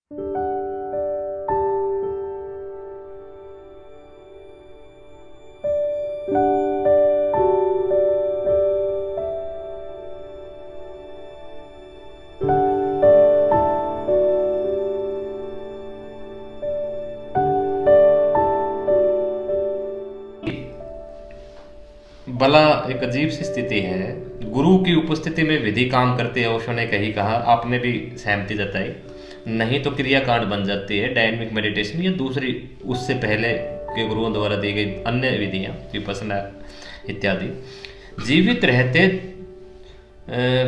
भला एक अजीब सी स्थिति है। गुरु की उपस्थिति में विधि काम करती है, ओशो ने कही कहा, आपने भी सहमति जताई। नहीं तो क्रियाकांड बन जाती है डायनेमिक मेडिटेशन या दूसरी उससे पहले के गुरुओं द्वारा दी गई अन्य विधियां, विपश्यना इत्यादि। जीवित रहते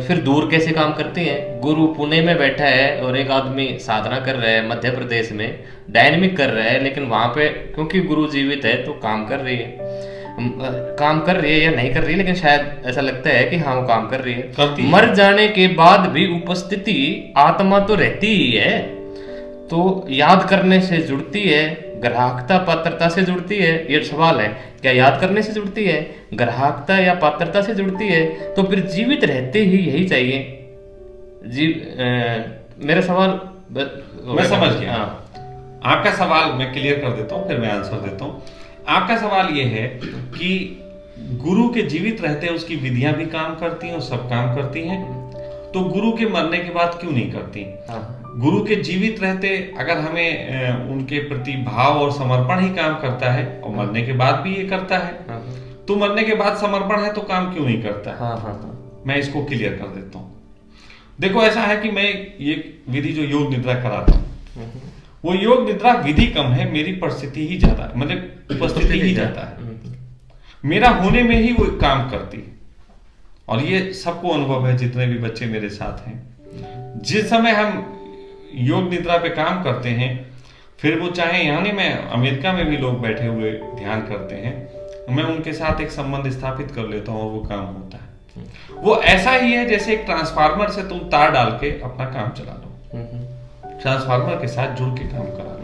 फिर दूर कैसे काम करती हैं? गुरु पुणे में बैठा है और एक आदमी साधना कर रहा है मध्य प्रदेश में, डायनेमिक कर रहा है, लेकिन वहां पे क्योंकि गुरु जीवित है तो काम कर रही है। काम कर रही है या नहीं कर रही है, लेकिन शायद ऐसा लगता है कि हाँ वो काम कर रही है। मर जाने के बाद भी उपस्थिति आत्मा तो रहती ही है, तो याद करने से जुड़ती है, ग्राहकता पात्रता से जुड़ती है। ये सवाल है, क्या याद करने से जुड़ती है, ग्राहकता या पात्रता से जुड़ती है? तो फिर जीवित रहते ही यही चाहिए। मेरा सवाल मैं समझ गया। हाँ। आपका सवाल मैं क्लियर कर देता हूँ, फिर मैं आंसर देता हूँ। आपका सवाल यह है कि गुरु के जीवित रहते उसकी विधियां भी काम करती हैं और सब काम करती हैं, तो गुरु के मरने के बाद क्यों नहीं करती? गुरु के जीवित रहते अगर हमें उनके प्रति भाव और समर्पण ही काम करता है और मरने के बाद भी ये करता है, तो मरने के बाद समर्पण है तो काम क्यों नहीं करता? मैं इसको क्लियर कर देता हूँ। देखो, ऐसा है कि मैं ये विधि जो योग निद्रा कराता हूँ, वो योग निद्रा विधि कम है, मेरी परिस्थिति ही ज्यादा, मतलब उपस्थिति ही ज्यादा है। मेरा होने में ही वो काम करती है, और ये सबको अनुभव है जितने भी बच्चे मेरे साथ हैं। जिस समय हम योग निद्रा पे काम करते हैं, फिर वो चाहे यानी मैं अमेरिका में भी लोग बैठे हुए ध्यान करते हैं, मैं उनके साथ एक संबंध स्थापित कर लेता हूँ और वो काम होता है। वो ऐसा ही है जैसे एक ट्रांसफार्मर से तुम तार डाल के अपना काम चला लो, ट्रांसफार्मर के साथ जुड़ के काम करा लो।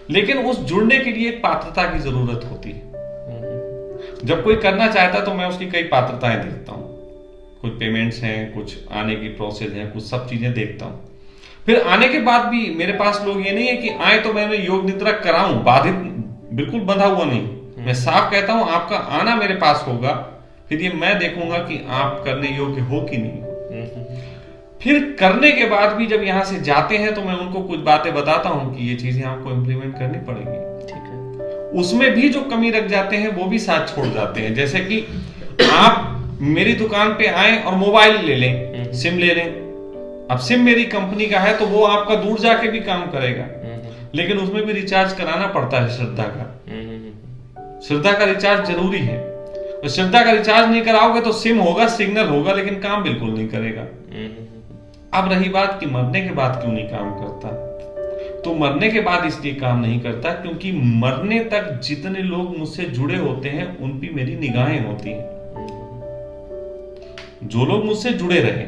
लेकिन उस जुड़ने के लिए एक पात्रता की जरूरत होती है। जब कोई करना चाहता है तो मैं उसकी कई पात्रताएं देखता हूँ, कुछ पेमेंट्स हैं, कुछ आने की प्रोसेस है, कुछ सब चीजें देखता हूँ। फिर आने के बाद भी मेरे पास लोग ये नहीं है कि आए तो मैं योग निद्रा कराऊं, बाधित बिल्कुल बंधा हुआ नहीं। मैं साफ कहता हूं आपका आना मेरे पास होगा, फिर ये मैं देखूंगा कि आप करने योग्य हो कि नहीं। फिर करने के बाद भी जब यहां से जाते हैं तो मैं उनको कुछ बातें बताता हूं कि ये चीजें आपको इंप्लीमेंट करनी पड़ेगी। ठीक है। उसमें भी जो कमी रख जाते हैं वो भी साथ छोड़ जाते हैं। जैसे कि आप मेरी दुकान पे आए और मोबाइल ले लें, सिम ले लें। अब सिम मेरी कंपनी का है तो वो आपका दूर जाके भी काम करेगा, लेकिन उसमें भी रिचार्ज कराना पड़ता है श्रद्धा का। श्रद्धा का रिचार्ज जरूरी है, और श्रद्धा का रिचार्ज नहीं कराओगे तो सिम होगा, सिग्नल होगा, लेकिन काम बिल्कुल नहीं करेगा। अब रही बात कि मरने के बाद क्यों नहीं काम करता, तो मरने के बाद इसलिए काम नहीं करता क्योंकि मरने तक जितने लोग मुझसे जुड़े होते हैं उन पे मेरी निगाहें होती हैं। जो लोग मुझसे जुड़े रहे,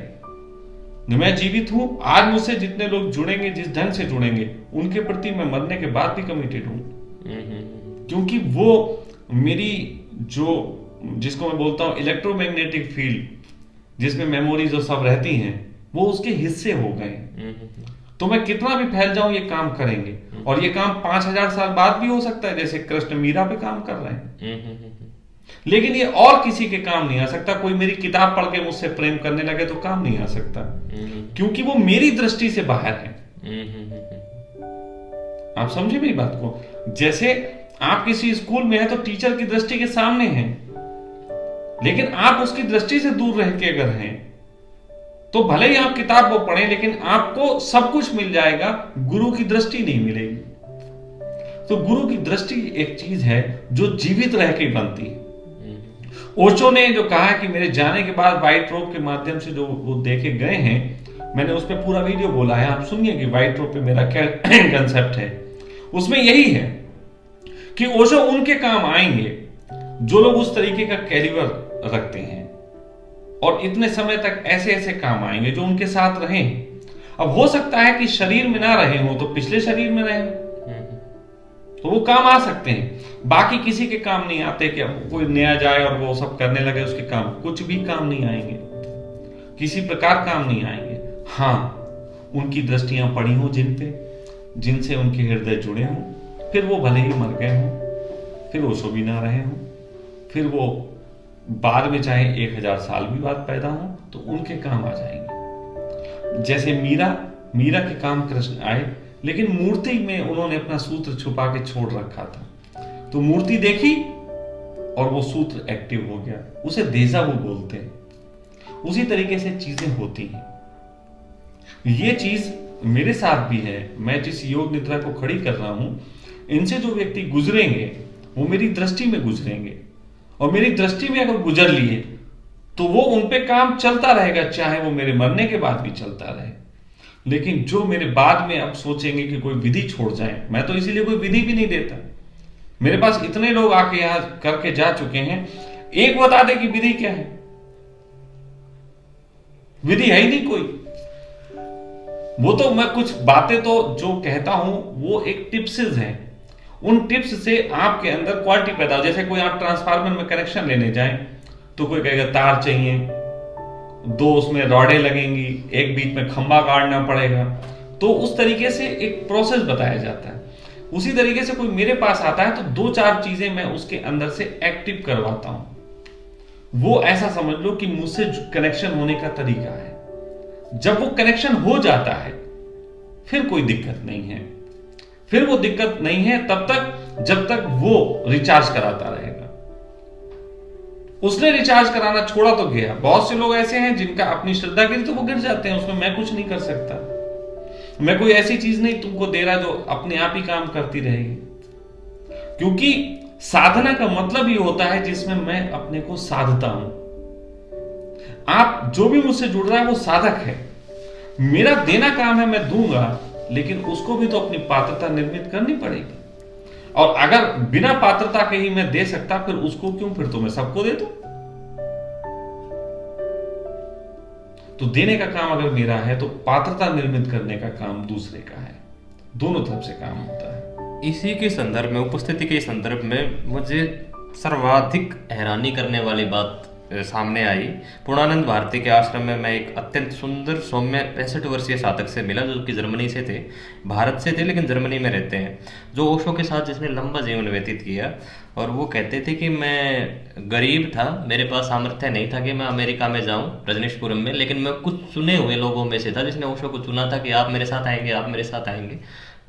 मैं जीवित हूं, आज मुझसे जितने लोग जुड़ेंगे, जिस ढंग से जुड़ेंगे, उनके प्रति मैं मरने के बाद भी कमिटेड हूं, क्योंकि वो मेरी जो जिसको मैं बोलता हूं इलेक्ट्रोमैग्नेटिक फील्ड, जिसमें मेमोरीज और सब रहती हैं, वो उसके हिस्से हो गए। तो मैं कितना भी फैल जाऊं ये काम करेंगे, और ये काम 5000 साल बाद भी हो सकता है, जैसे कृष्ण मीरा पे काम कर रहे हैं। लेकिन ये और किसी के काम नहीं आ सकता। कोई मेरी किताब पढ़ के मुझसे प्रेम करने लगे तो काम नहीं आ सकता, क्योंकि वो मेरी दृष्टि से बाहर है। आप समझे मेरी बात को? जैसे आप किसी स्कूल में है तो टीचर की दृष्टि के सामने है, लेकिन आप उसकी दृष्टि से दूर रह के अगर हैं तो भले ही आप किताब वो पढ़ें, लेकिन आपको सब कुछ मिल जाएगा, गुरु की दृष्टि नहीं मिलेगी। तो गुरु की दृष्टि एक चीज है जो जीवित रह के बनती है। ओशो ने जो कहा कि मेरे जाने के बाद व्हाइट रोब के माध्यम से जो वो देखे गए हैं, मैंने उस पर पूरा वीडियो बोला है, आप सुनिए कि व्हाइट रोब पे मेरा क्या कंसेप्ट है। उसमें यही है कि ओशो उनके काम आएंगे जो लोग उस तरीके का कैलिबर रखते हैं, और इतने समय तक ऐसे ऐसे काम आएंगे जो उनके साथ रहें। अब हो सकता है कि शरीर में ना रहे हो तो पिछले शरीर में रहे, तो वो काम आ सकते हैं। बाकी किसी के काम नहीं आते कि अब कोई नया जाए और वो सब करने लगे, उसके काम कुछ भी काम नहीं आएंगे, किसी प्रकार काम नहीं आएंगे। हाँ, उनकी दृष्टियां पड़ी हो जिन पे, जिनसे उनके हृदय जुड़े हों, फिर वो भले ही मर गए हों, फिर ओशो भी ना रहे हों, फिर वो बाद में चाहे 1000 साल भी बाद पैदा हों तो उनके काम आ जाएंगे। जैसे मीरा के काम कृष्ण आए, लेकिन मूर्ति में उन्होंने अपना सूत्र छुपा के छोड़ रखा था, तो मूर्ति देखी और वो सूत्र एक्टिव हो गया, उसे देजा वू बोलते हैं। उसी तरीके से चीजें होती हैं। ये चीज मेरे साथ भी है। मैं जिस योग निद्रा को खड़ी कर रहा हूं, इनसे जो व्यक्ति गुजरेंगे वो मेरी दृष्टि में गुजरेंगे, और मेरी दृष्टि में अगर गुजर लिए तो वो उन पे काम चलता रहेगा, चाहे वो मेरे मरने के बाद भी चलता रहे। लेकिन जो मेरे बाद में अब सोचेंगे कि कोई विधि छोड़ जाए, मैं तो इसीलिए कोई विधि भी नहीं देता। मेरे पास इतने लोग आके यहां करके जा चुके हैं, एक बता दे कि विधि क्या है। विधि है ही नहीं कोई। वो तो मैं कुछ बातें तो जो कहता हूं वो एक टिप्सेस हैं, उन टिप्स से आपके अंदर क्वालिटी पैदा हो। जैसे कोई आप ट्रांसफार्मर में कनेक्शन लेने जाएं तो कोई कहेगा तार चाहिए, 2 उसमें रॉडें लगेंगी, एक बीच में खंभा गाड़ना पड़ेगा, तो उस तरीके से एक प्रोसेस बताया जाता है। उसी तरीके से कोई मेरे पास आता है तो 2-4 चीजें मैं उसके अंदर से एक्टिव करवाता हूं। वो ऐसा समझ लो कि मुझसे कनेक्शन होने का तरीका है। जब वो कनेक्शन हो जाता है फिर कोई दिक्कत नहीं है। फिर वो दिक्कत नहीं है तब तक जब तक वो रिचार्ज कराता रहेगा। उसने रिचार्ज कराना छोड़ा तो गया। बहुत से लोग ऐसे हैं जिनका अपनी श्रद्धा गिरी तो वो गिर जाते हैं, उसमें मैं कुछ नहीं कर सकता। मैं कोई ऐसी चीज नहीं तुमको दे रहा जो अपने आप ही काम करती रहेगी। क्योंकि साधना का मतलब ये होता है जिसमें मैं अपने को साधता हूं। आप जो भी मुझसे जुड़ रहा है वो साधक है। मेरा देना काम है, मैं दूंगा, लेकिन उसको भी तो अपनी पात्रता निर्मित करनी पड़ेगी। और अगर बिना पात्रता के ही मैं दे सकता, फिर उसको क्यों, फिर तो मैं सबको दे दूं। तो देने का काम अगर मेरा है तो पात्रता निर्मित करने का काम दूसरे का है। दोनों तरफ से काम होता है। इसी के संदर्भ में, उपस्थिति के संदर्भ में मुझे सर्वाधिक हैरानी करने वाली बात सामने आई। पूर्णानंद भारती के आश्रम में मैं एक अत्यंत सुंदर सौम्य 65 वर्षीय साधक से मिला, जो कि जर्मनी से थे, भारत से थे लेकिन जर्मनी में रहते हैं, जो ओशो के साथ जिसने लंबा जीवन व्यतीत किया। और वो कहते थे कि मैं गरीब था, मेरे पास सामर्थ्य नहीं था कि मैं अमेरिका में जाऊं, रजनीशपुरम में, लेकिन मैं कुछ चुने हुए लोगों में से था जिसने ओशो को चुना था कि आप मेरे साथ आएंगे, आप मेरे साथ आएंगे।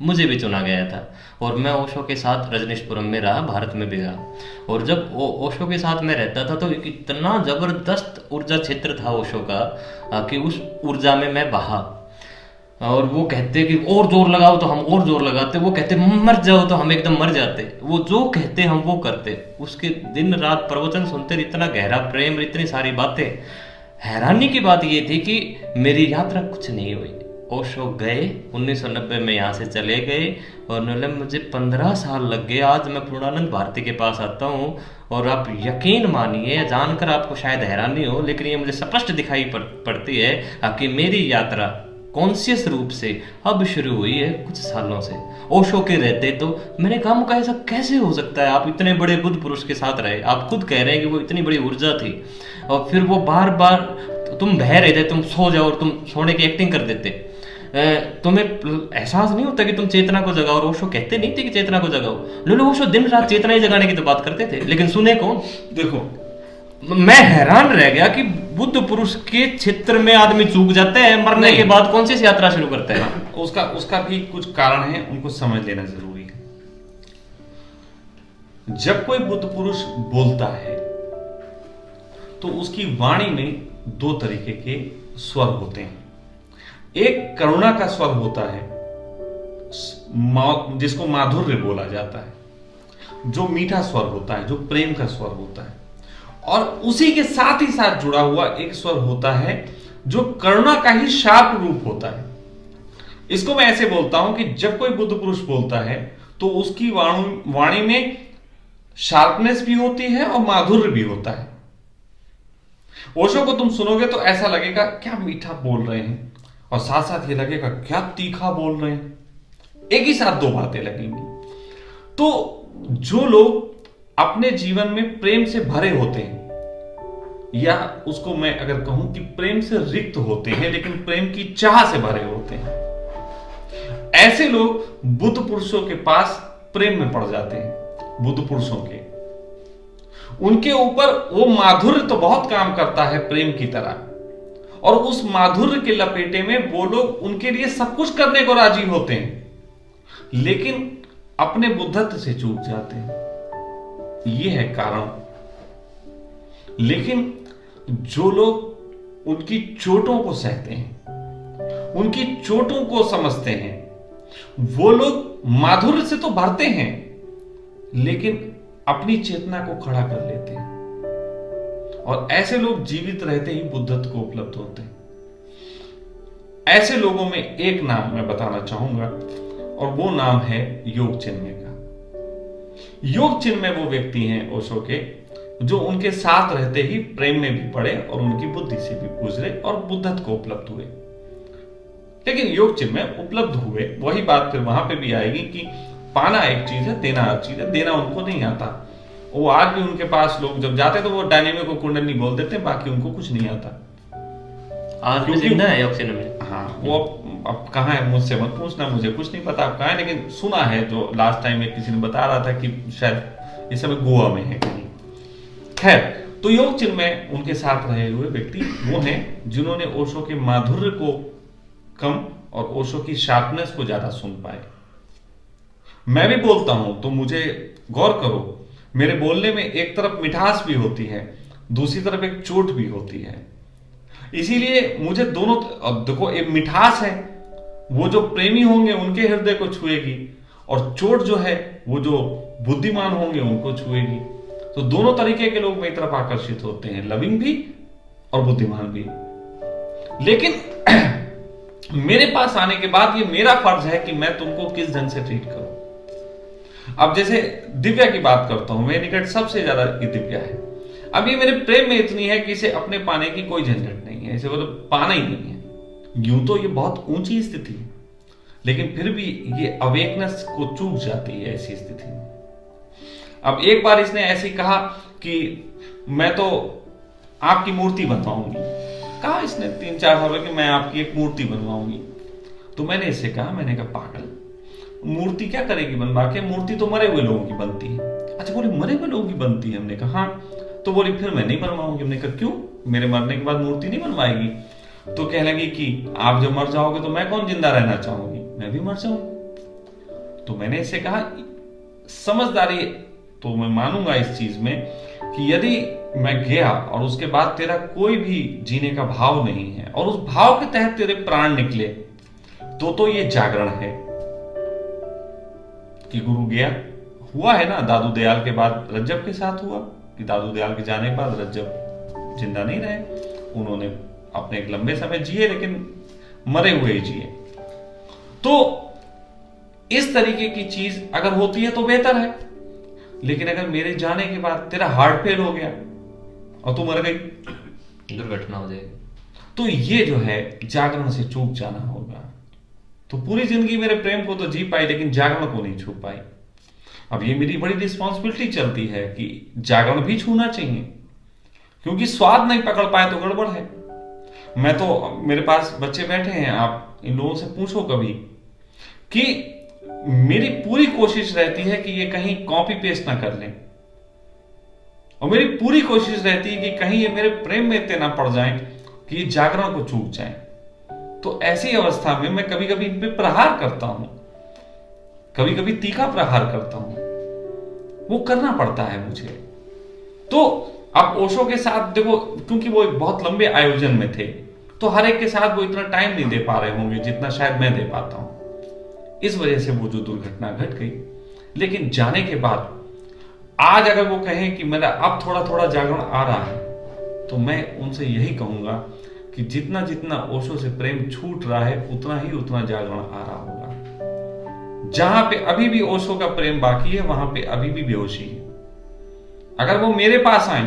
मुझे भी चुना गया था और मैं ओशो के साथ रजनीशपुरम में रहा, भारत में भी रहा। और जब ओशो के साथ मैं रहता था तो इतना जबरदस्त ऊर्जा क्षेत्र था ओशो का कि उस ऊर्जा में मैं बहा। और वो कहते कि और जोर लगाओ तो हम और जोर लगाते, वो कहते मर जाओ तो हम एकदम मर जाते, वो जो कहते हम वो करते। उसके दिन रात प्रवचन सुनते, इतना गहरा प्रेम, इतनी सारी बातें। हैरानी की बात ये थी कि मेरी यात्रा कुछ नहीं हुई। ओशो गए 1990 में, यहाँ से चले गए और मुझे 15 साल लग गए। आज मैं पूर्णानंद भारती के पास आता हूँ और आप यकीन मानिए, जानकर आपको शायद हैरानी हो, लेकिन ये मुझे स्पष्ट दिखाई पड़ती है कि मेरी यात्रा कॉन्शियस रूप से अब शुरू हुई है कुछ सालों से। ओशो के रहते तो मैंने कहा मुझे ऐसा कैसे हो सकता है, आप इतने बड़े बुद्ध पुरुष के साथ रहे, आप खुद कह रहे हैं कि वो इतनी बड़ी ऊर्जा थी, और फिर वो बार बार तुम बह रहे थे, तुम सो जाओ और तुम सोने की एक्टिंग कर देते, तुम्हें एहसास नहीं होता कि तुम चेतना को जगाओ। और ओशो कहते नहीं थे कि चेतना को जगाओ, लोग ओशो दिन रात चेतना ही जगाने की तो बात करते थे, लेकिन सुने कौन। देखो, मैं हैरान रह गया कि बुद्ध पुरुष के क्षेत्र में आदमी चूक जाता है, मरने के बाद कौन सी यात्रा शुरू करता है। उसका भी कुछ कारण है, उनको समझ लेना जरूरी है। जब कोई बुद्ध पुरुष बोलता है तो उसकी वाणी में 2 तरीके के स्वर होते हैं। एक करुणा का स्वर होता है, जिसको माधुर्य बोला जाता है, जो मीठा स्वर होता है, जो प्रेम का स्वर होता है। और उसी के साथ ही साथ जुड़ा हुआ एक स्वर होता है जो करुणा का ही शार्प रूप होता है। इसको मैं ऐसे बोलता हूं कि जब कोई बुद्ध पुरुष बोलता है तो उसकी वाणी में शार्पनेस भी होती है और माधुर्य भी होता है। ओशो को तुम सुनोगे तो ऐसा लगेगा क्या मीठा बोल रहे हैं, और साथ साथ ये लगेगा क्या तीखा बोल रहे हैं। एक ही साथ 2 बातें लगेंगी। तो जो लोग अपने जीवन में प्रेम से भरे होते हैं, या उसको मैं अगर कहूं कि प्रेम से रिक्त होते हैं लेकिन प्रेम की चाह से भरे होते हैं, ऐसे लोग बुद्ध पुरुषों के पास प्रेम में पड़ जाते हैं। बुद्ध पुरुषों के उनके ऊपर वो माधुर्य तो बहुत काम करता है प्रेम की तरह, और उस माधुर्य के लपेटे में वो लोग उनके लिए सब कुछ करने को राजी होते हैं, लेकिन अपने बुद्धत्व से चूक जाते हैं। ये है कारण। लेकिन जो लोग उनकी चोटों को सहते हैं, उनकी चोटों को समझते हैं, वो लोग माधुर्य से तो भरते हैं, लेकिन अपनी चेतना को खड़ा कर लेते हैं, और ऐसे लोग जीवित रहते ही बुद्धत्व को उपलब्ध होते हैं। ऐसे लोगों में एक नाम मैं बताना चाहूंगा, और वो नाम है योग चिन्मय का। योग चिन्मय वो व्यक्ति हैं ओशो के, जो उनके साथ रहते ही प्रेम में भी पड़े और उनकी बुद्धि से भी गुजरे और बुद्धत्व को उपलब्ध हुए। लेकिन योग चिन्मय उपलब्ध हुए, वही बात फिर वहां पे भी आएगी कि पाना एक चीज है, देना एक चीज है। देना उनको नहीं आता। वो आज भी उनके पास लोग जब जाते तो वो डायनेमिक को कुंडली बोल देते, बाकी उनको कुछ नहीं आता। आज भी जिंदा है योग चिन्मय। हाँ, वो अब कहाँ है मुझसे मत पूछना, मुझे कुछ नहीं पता अब कहाँ है, लेकिन सुना है जो लास्ट टाइम में किसी ने बता रहा था कि शायद इस समय गोवा में है कहीं। खैर, तो योग चिन्मय उनके साथ रहे हुए व्यक्ति वो हैं जिन्होंने ओशो के माधुर्य को कम और ओशो की शार्पनेस को ज्यादा सुन पाए। मैं भी बोलता हूं तो मुझे गौर करो, मेरे बोलने में एक तरफ मिठास भी होती है, दूसरी तरफ एक चोट भी होती है। इसीलिए मुझे दोनों, देखो एक मिठास है वो जो प्रेमी होंगे उनके हृदय को छुएगी, और चोट जो है वो जो बुद्धिमान होंगे उनको छुएगी। तो दोनों तरीके के लोग मेरी तरफ आकर्षित होते हैं, लविंग भी और बुद्धिमान भी। लेकिन मेरे पास आने के बाद ये मेरा फर्ज है कि मैं तुमको किस ढंग से ट्रीट करूं। अब जैसे दिव्या की बात करता हूं, मेरे निकट सबसे ज्यादा की दिव्या है। अब ये मेरे प्रेम में इतनी है कि इसे अपने पाने की कोई झंझट नहीं है, इसे मतलब पाना ही नहीं है। यूं तो ये बहुत ऊंची स्थिति है, लेकिन फिर भी ये अवेकनेस को चूक जाती है ऐसी स्थिति में। अब एक बार इसने ऐसे ही कहा कि मैं तो आपकी मूर्ति बनवाऊंगी। कहा इसने 3-4 साल कि मैं आपकी एक मूर्ति बनवाऊंगी। तो मैंने इससे कहा, मैंने कहा पागल, मूर्ति क्या करेगी बनवा के? मूर्ति तो मरे हुए लोगों की बनती है। अच्छा, बोले मरे हुए लोगों की बनती है? हमने कहा हाँ। तो बोली फिर मैं नहीं बनवाऊंगी। हमने कहा क्यों? मेरे मरने के बाद मूर्ति नहीं बनवाएगी? तो कहने लगी कि आप जब मर जाओगे तो मैं कौन जिंदा रहना चाहूंगी, मैं भी मर जाऊंगी। तो मैंने इससे कहा समझदारी तो मैं मानूंगा इस चीज में कि यदि मैं गया और उसके बाद तेरा कोई भी जीने का भाव नहीं है और उस भाव के तहत तेरे प्राण निकले, तो ये जागरण है कि गुरु गया। हुआ है ना दादू दयाल के बाद रज्जब के साथ हुआ कि दादू दयाल के जाने के बाद रज्जब जिंदा नहीं रहे, उन्होंने अपने एक लंबे समय जिए लेकिन मरे हुए ही जिए। तो इस तरीके की चीज अगर होती है तो बेहतर है, लेकिन अगर मेरे जाने के बाद तेरा हार्ट फेल हो गया और तू मर गई, दुर्घटना हो जाएगी, तो ये जो है जागरण से चूक जाना होगा। तो पूरी जिंदगी मेरे प्रेम को तो जी पाई लेकिन जागरण को नहीं छू पाई। अब ये मेरी बड़ी रिस्पॉन्सिबिलिटी चलती है कि जागरण भी छूना चाहिए, क्योंकि स्वाद नहीं पकड़ पाए तो गड़बड़ है। मैं तो, मेरे पास बच्चे बैठे हैं, आप इन लोगों से पूछो कभी कि मेरी पूरी कोशिश रहती है कि ये कहीं कॉपी पेस्ट ना कर लें, और मेरी पूरी कोशिश रहती है कि कहीं ये मेरे प्रेम में इतने ना पड़ जाएं कि ये जागरण को चूक जाएं। तो ऐसी अवस्था में मैं कभी कभी इन पे प्रहार करता हूं, कभी कभी तीखा प्रहार करता हूं, वो करना पड़ता है मुझे। तो अब ओशो के साथ देखो, क्योंकि वो एक बहुत लंबे आयोजन में थे, तो हर एक के साथ वो इतना टाइम नहीं दे पा रहे होंगे जितना शायद मैं दे पाता हूं। इस वजह से वो जो दुर्घटना घट गई। लेकिन जाने के बाद आज अगर वो कहें कि मेरा अब थोड़ा थोड़ा जागरण आ रहा है, तो मैं उनसे यही कहूंगा कि जितना जितना ओशो से प्रेम छूट रहा है उतना ही उतना जागरण आ रहा होगा। जहां पे अभी भी ओशो का प्रेम बाकी है वहां पे अभी भी बेहोशी है। अगर वो मेरे पास आए,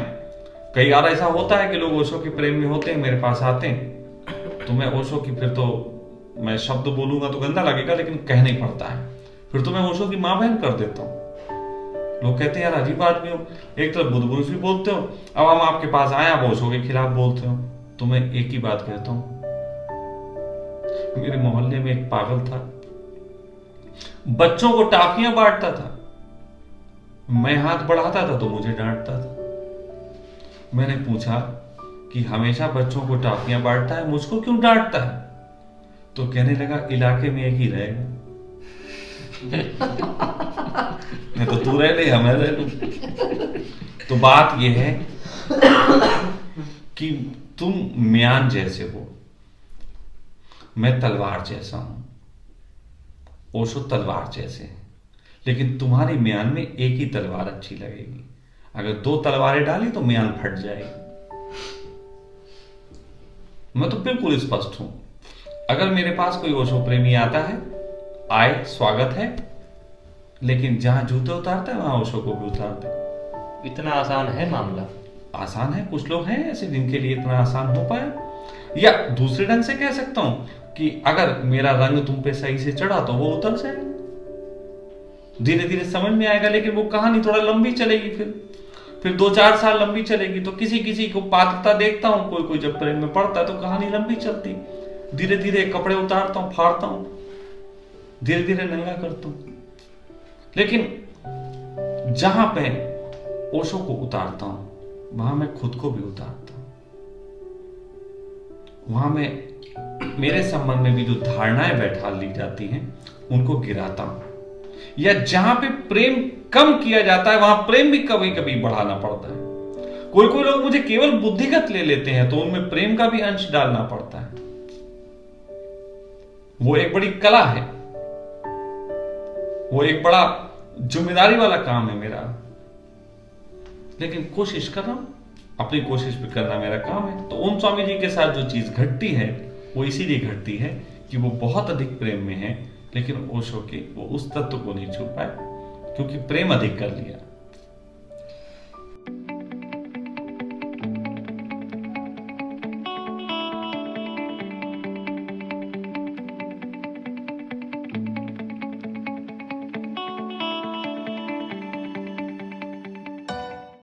कई बार ऐसा होता है कि लोग ओशो के प्रेम में होते हैं, मेरे पास आते हैं, तो मैं ओशो की, फिर तो मैं शब्द बोलूंगा तो गंदा लगेगा लेकिन कहना ही पड़ता है, फिर तो मैं ओशो की मां बहन कर देता हूं। लोग कहते हैं यार अजीब आदमी हो, एक तरफ बुद्ध पुरुष भी बोलते हो, अब हम आपके पास आए आप ओशो के खिलाफ बोलते हो। तो मैं एक ही बात कहता हूं, मेरे मोहल्ले में एक पागल था, बच्चों को टॉफियां बांटता था, मैं हाथ बढ़ाता था तो मुझे डांटता था। मैंने पूछा कि हमेशा बच्चों को टॉफियां बांटता है, मुझको क्यों डांटता है? तो कहने लगा इलाके में एक ही रहेगा, मैं तो तू रह ले, हमें रह लूं। तो बात यह है कि तुम म्यान जैसे हो, मैं तलवार जैसा हूं। ओशो तलवार जैसे हैं, लेकिन तुम्हारी म्यान में एक ही तलवार अच्छी लगेगी। अगर 2 तलवारें डाली तो म्यान फट जाएगी। मैं तो बिल्कुल स्पष्ट हूं। अगर मेरे पास कोई ओशो प्रेमी आता है, आए, स्वागत है, लेकिन जहां जूते उतारता है वहां ओशो को भी उतार दे। इतना आसान है मामला? आसान है, कुछ लोग हैं ऐसे जिनके लिए इतना आसान हो पाया। या दूसरे ढंग से कह सकता हूं कि अगर मेरा रंग तुम पे सही से चढ़ा तो वो उतर जाएगा, धीरे धीरे समझ में आएगा। लेकिन वो कहानी थोड़ा लंबी चलेगी, फिर 2-4 साल लंबी चलेगी। तो किसी किसी को पात्रता देखता हूं, कोई कोई जब प्रेम में पड़ता है तो कहानी लंबी चलती, धीरे धीरे कपड़े उतारता हूं, फाड़ता हूं, धीरे धीरे नंगा करता हूं। लेकिन जहां पे ओशो को उतारता हूं वहां मैं खुद को भी उतारता हूं। वहां मैं मेरे संबंध में भी जो धारणाएं बैठा ली जाती हैं उनको गिराता हूं। या जहां पे प्रेम कम किया जाता है वहां प्रेम भी कभी कभी बढ़ाना पड़ता है। कोई कोई लोग मुझे केवल बुद्धिगत ले लेते हैं तो उनमें प्रेम का भी अंश डालना पड़ता है। वो एक बड़ी कला है, वो एक बड़ा जिम्मेदारी वाला काम है मेरा। लेकिन कोशिश कर रहा हूं, अपनी कोशिश भी करना मेरा काम है। तो उन स्वामी जी के साथ जो चीज घटती है वो इसीलिए घटती है कि वो बहुत अधिक प्रेम में है, लेकिन ओशो के वो उस तत्व को नहीं छू पाए क्योंकि प्रेम अधिक कर लिया।